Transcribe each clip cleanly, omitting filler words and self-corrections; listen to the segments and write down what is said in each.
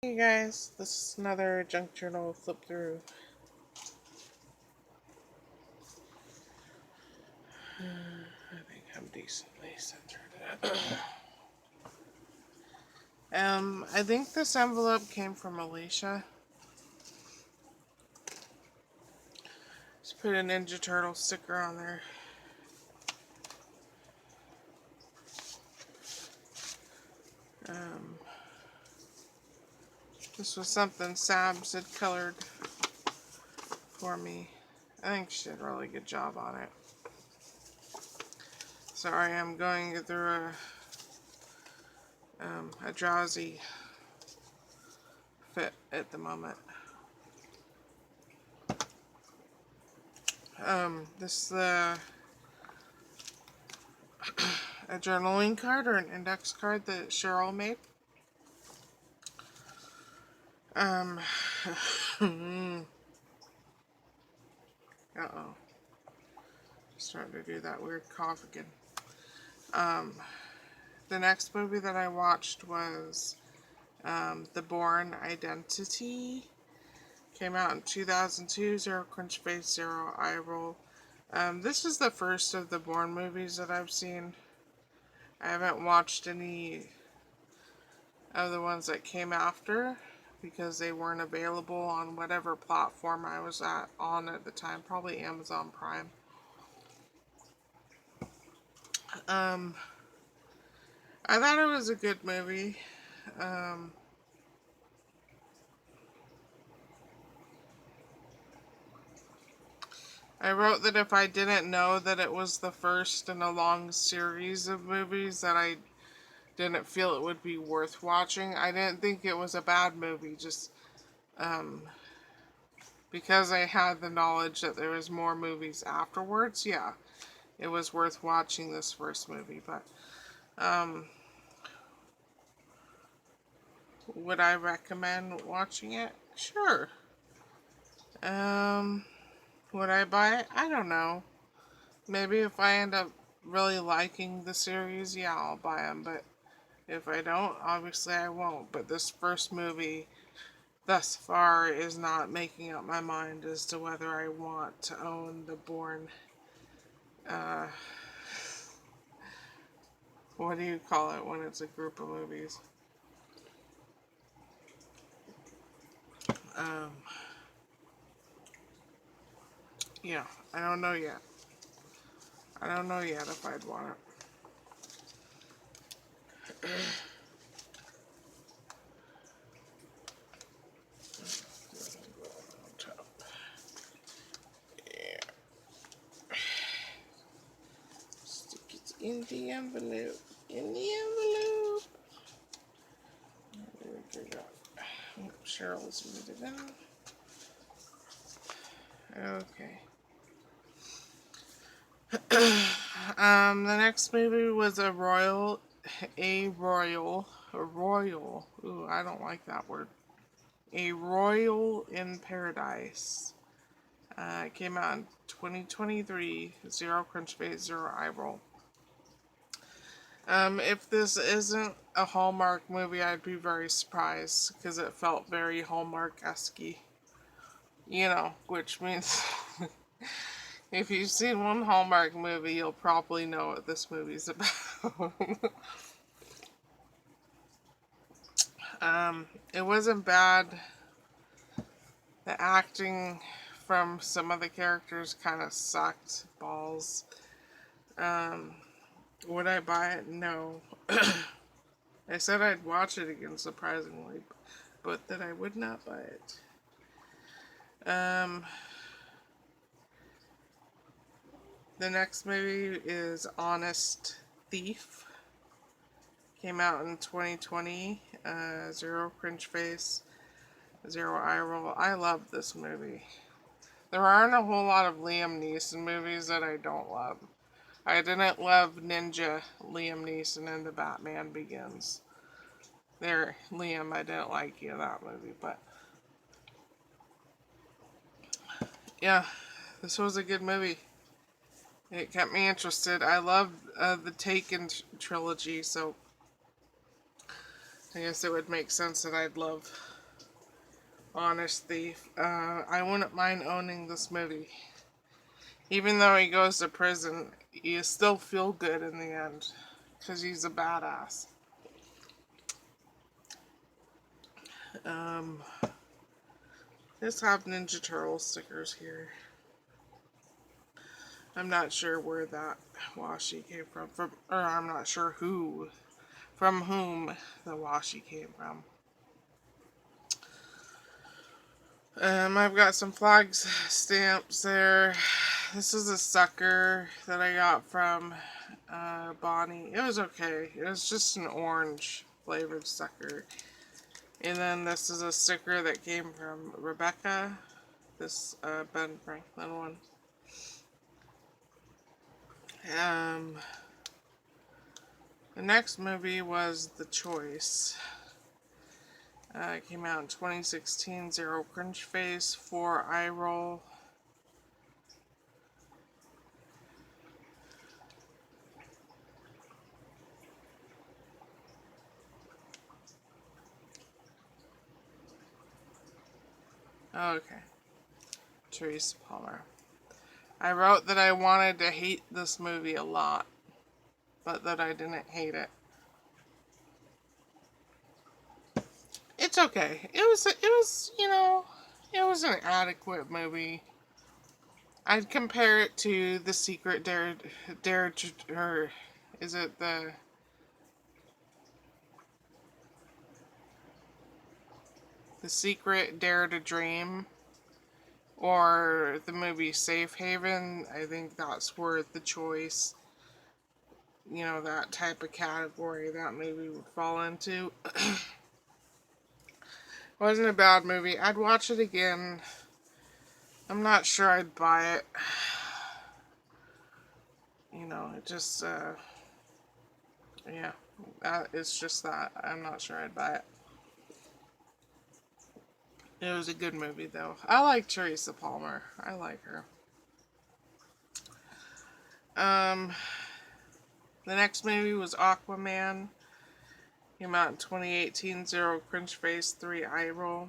Hey guys, this is another junk journal flip through. I think I'm decently centered. I think this envelope came from Elisha. Just put a Ninja Turtle sticker on there. This was something Sabs had colored for me. I think she did a really good job on it. Sorry, I'm going through a drowsy fit at the moment. This is a journaling card or an index card that Cheryl made. Uh-oh. Starting to do that weird cough again. The next movie that I watched was The Bourne Identity. Came out in 2002, Zero Crunch Face, Zero Eye Roll. This is the first of the Bourne movies that I've seen. I haven't watched any of the ones that came after because they weren't available on whatever platform I was on at the time, probably Amazon Prime. I thought it was a good movie. I wrote that if I didn't know that it was the first in a long series of movies, that I didn't feel it would be worth watching. I didn't think it was a bad movie, just because I had the knowledge that there was more movies afterwards. Yeah, it was worth watching this first movie, but would I recommend watching it? Sure. Would I buy it? I don't know. Maybe if I end up really liking the series, yeah, I'll buy them, but if I don't, obviously I won't. But this first movie thus far is not making up my mind as to whether I want to own the Bourne, what do you call it when it's a group of movies? Um, yeah, I don't know yet. I don't know yet if I'd want it. Yeah. Stick it in the envelope. In the envelope. There we go. Oh, Cheryl's moved it out. Okay. The next movie was a royal. Ooh, I don't like that word. A Royal in Paradise. It came out in 2023. Zero crunch face, zero eye roll. If this isn't a Hallmark movie, I'd be very surprised because it felt very Hallmark-esque. You know, which means if you've seen one Hallmark movie, you'll probably know what this movie's about. It wasn't bad. The acting from some of the characters kind of sucked balls. Would I buy it? No. I said I'd watch it again, surprisingly, but that I would not buy it. The next movie is Honest Thief. Came out in 2020. Zero cringe face, zero eye roll. I love this movie. There aren't a whole lot of Liam Neeson movies that I don't love. I didn't love Ninja Liam Neeson in The Batman Begins. There, Liam, I didn't like you in that movie, but yeah, this was a good movie. It kept me interested. I love the Taken trilogy, so I guess it would make sense that I'd love Honest Thief. I wouldn't mind owning this movie. Even though he goes to prison, you still feel good in the end. Because he's a badass. Just have Ninja Turtle stickers here. I'm not sure where that washi came from. Or I'm not sure from whom the washi came from. I've got some flags stamps there. This is a sucker that I got from Bonnie. It was okay. It was just an orange flavored sucker. And then this is a sticker that came from Rebecca. This Ben Franklin one. The next movie was The Choice. It came out in 2016. 0 cringe face, 4 eye roll. Okay. Teresa Palmer. I wrote that I wanted to hate this movie a lot, but that I didn't hate it. It's okay. It was, it was an adequate movie. I'd compare it to The Secret or is it The Secret Dare to Dream, or the movie Safe Haven. I think that's where The Choice, that type of category that movie would fall into. Wasn't a bad movie. I'd watch it again. I'm not sure I'd buy it. It just, yeah, it's just that. I'm not sure I'd buy it. It was a good movie, though. I like Teresa Palmer. I like her. The next movie was Aquaman. Came out in 2018. 0 cringe face, 3 eye roll.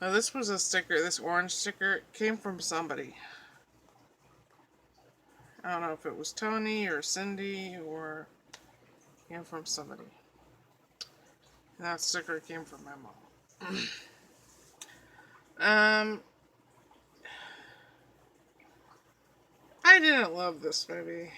Now, this was a sticker. This orange sticker came from somebody. I don't know if it was Toni or Cindy or came from somebody. And that sticker came from my mom. I didn't love this movie.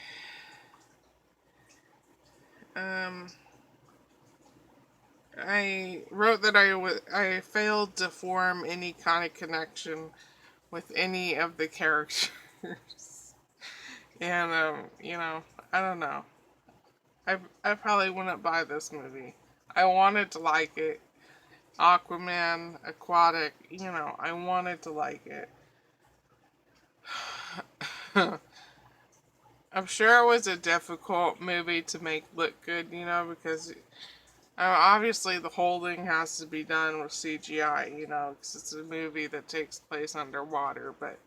I wrote that I failed to form any kind of connection with any of the characters. And, I don't know. I probably wouldn't buy this movie. I wanted to like it. Aquaman, Aquatic, I wanted to like it. I'm sure it was a difficult movie to make look good, because obviously the whole thing has to be done with CGI, because it's a movie that takes place underwater, but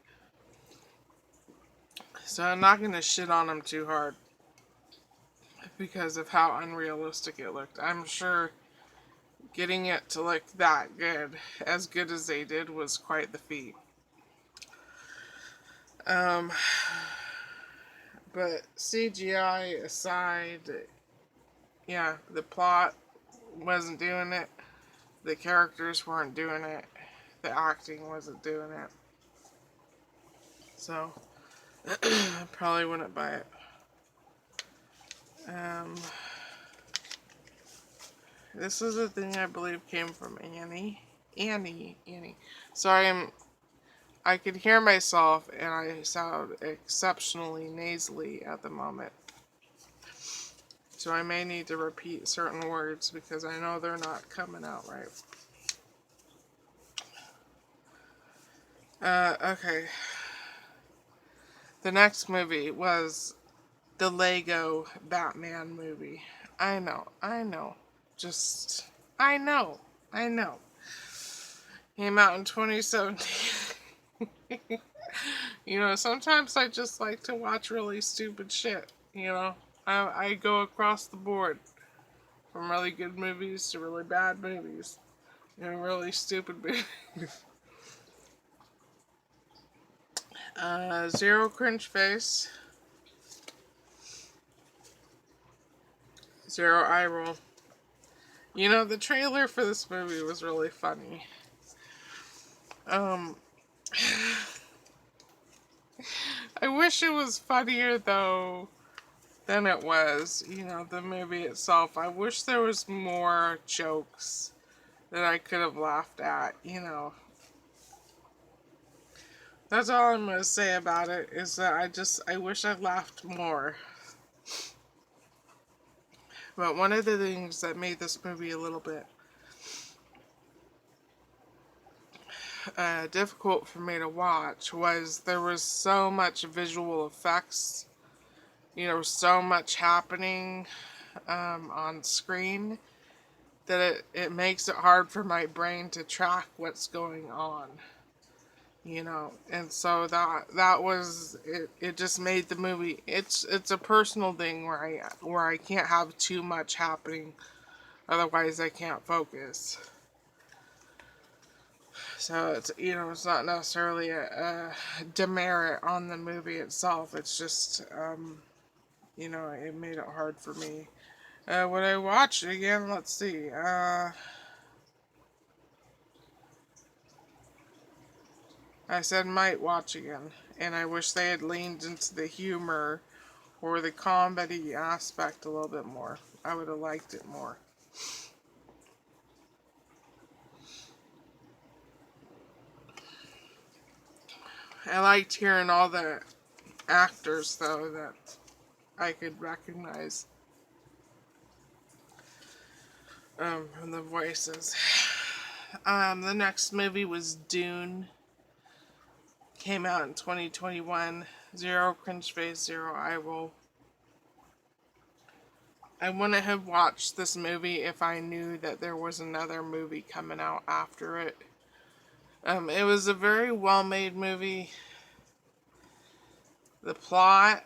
so I'm not going to shit on them too hard because of how unrealistic it looked. I'm sure getting it to look that good, as good as they did, was quite the feat. But CGI aside, yeah, the plot wasn't doing it. The characters weren't doing it. The acting wasn't doing it. So, I probably wouldn't buy it. This is a thing I believe came from Annie. Sorry, I could hear myself and I sound exceptionally nasally at the moment. So I may need to repeat certain words because I know they're not coming out right. Okay. The next movie was the Lego Batman movie. I know. I know. Came out in 2017. Sometimes I just like to watch really stupid shit, I go across the board from really good movies to really bad movies and really stupid movies. Zero cringe face, zero eye roll. You know, the trailer for this movie was really funny. Um, I wish it was funnier though than it was. You know, the movie itself. I wish there was more jokes that I could have laughed at. You know, that's all I'm gonna say about it. Is that I wish I laughed more. But one of the things that made this movie a little bit difficult for me to watch was there was so much visual effects, you know, so much happening on screen that it makes it hard for my brain to track what's going on, you know. And so that was it. It just made the movie. It's a personal thing where I can't have too much happening, otherwise I can't focus. So it's, you know, it's not necessarily a demerit on the movie itself. It's just you know, it made it hard for me. Would I watch it again? Let's see. I said might watch again, and I wish they had leaned into the humor or the comedy aspect a little bit more. I would have liked it more. I liked hearing all the actors, though, that I could recognize from the voices. The next movie was Dune. Came out in 2021. Zero cringe face, zero eye roll. I wouldn't have watched this movie if I knew that there was another movie coming out after it. It was a very well-made movie. The plot,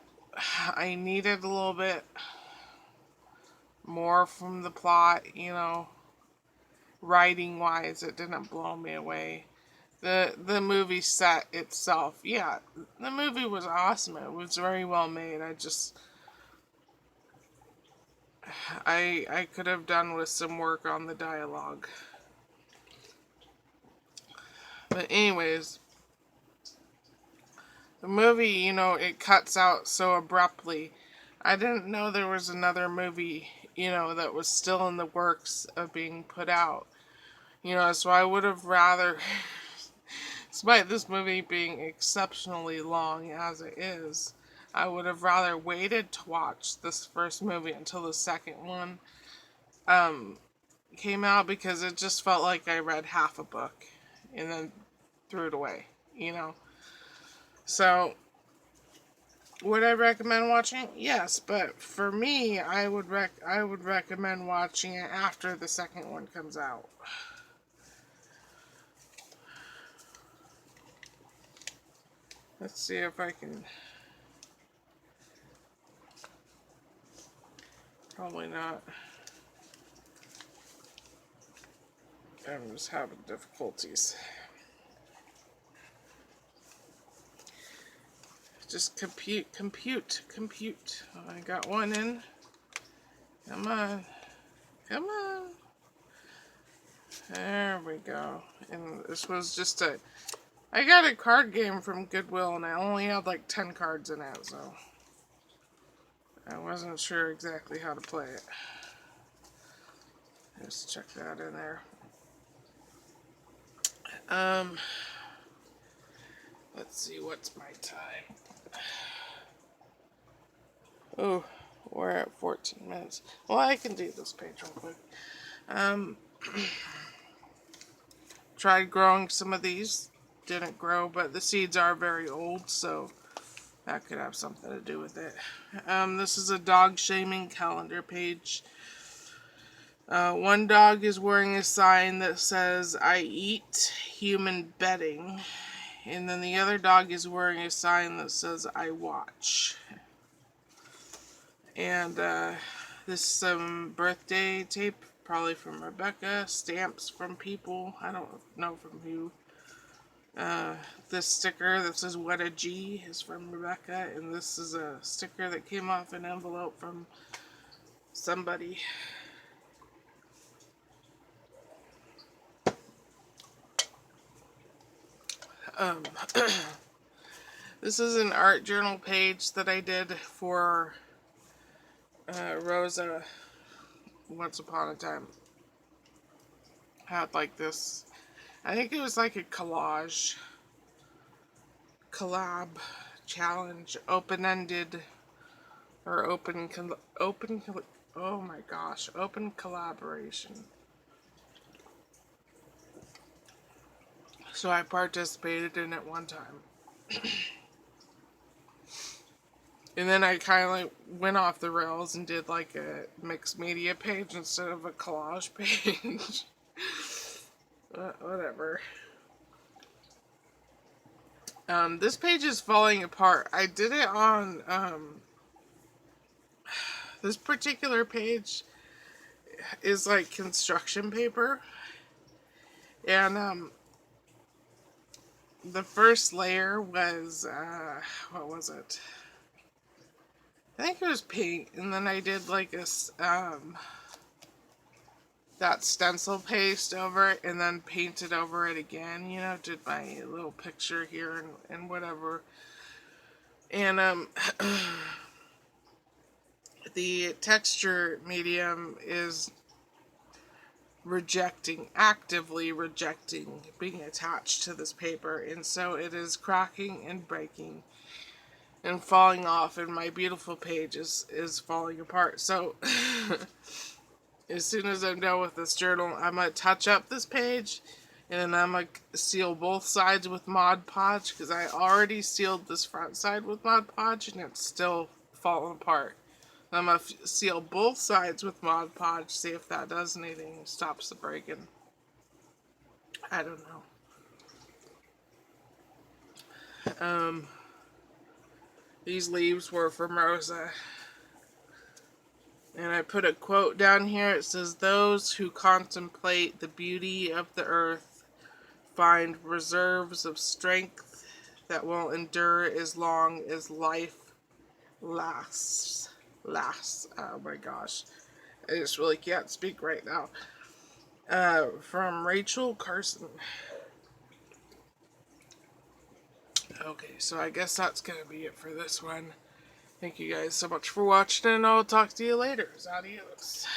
I needed a little bit more from the plot, you know. Writing-wise, it didn't blow me away. The movie set itself, yeah, the movie was awesome. It was very well made. I could have done with some work on the dialogue. But anyways, the movie, you know, it cuts out so abruptly. I didn't know there was another movie, you know, that was still in the works of being put out. You know, so I would have rather, despite this movie being exceptionally long as it is, I would have rather waited to watch this first movie until the second one came out, because it just felt like I read half a book and then threw it away, you know. So, would I recommend watching it? Yes, but for me, I would recommend watching it after the second one comes out. Let's see if I can. Probably not. I'm just having difficulties. Just compute. Oh, I got one in. Come on. There we go. And this was just I got a card game from Goodwill, and I only had like 10 cards in it, so I wasn't sure exactly how to play it. Let's check that in there. Let's see, what's my time? Oh, we're at 14 minutes. Well, I can do this page real quick. Tried growing some of these. Didn't grow, but the seeds are very old, so that could have something to do with it. This is a dog shaming calendar page. One dog is wearing a sign that says, "I eat human bedding." And then the other dog is wearing a sign that says, "I watch." And this is some birthday tape, probably from Rebecca. Stamps from people. I don't know from who. This sticker that says "What a G" is from Rebecca, and this is a sticker that came off an envelope from somebody. Um, this is an art journal page that I did for Rosa once upon a time. Had like this, I think it was like a collab challenge, open-ended or oh my gosh, open collaboration. So I participated in it one time. And then I kind of like went off the rails and did like a mixed media page instead of a collage page. Whatever. This page is falling apart. I did it on this particular page is like construction paper, and the first layer was what was it? I think it was paint, and then I did like a that stencil paste over it, and then painted over it again. You know, did my little picture here and whatever. And the texture medium is actively rejecting being attached to this paper, and so it is cracking and breaking and falling off, and my beautiful page is falling apart. So as soon as I'm done with this journal, I'm going to touch up this page, and then I'm going to seal both sides with Mod Podge, because I already sealed this front side with Mod Podge, and it's still falling apart. I'm going to seal both sides with Mod Podge, see if that does anything, stops the breaking. I don't know. These leaves were from Rosa. And I put a quote down here. It says, "Those who contemplate the beauty of the earth find reserves of strength that will endure as long as life lasts." Oh my gosh. I just really can't speak right now. From Rachel Carson. Okay, so I guess that's going to be it for this one. Thank you guys so much for watching, and I'll talk to you later. Adios.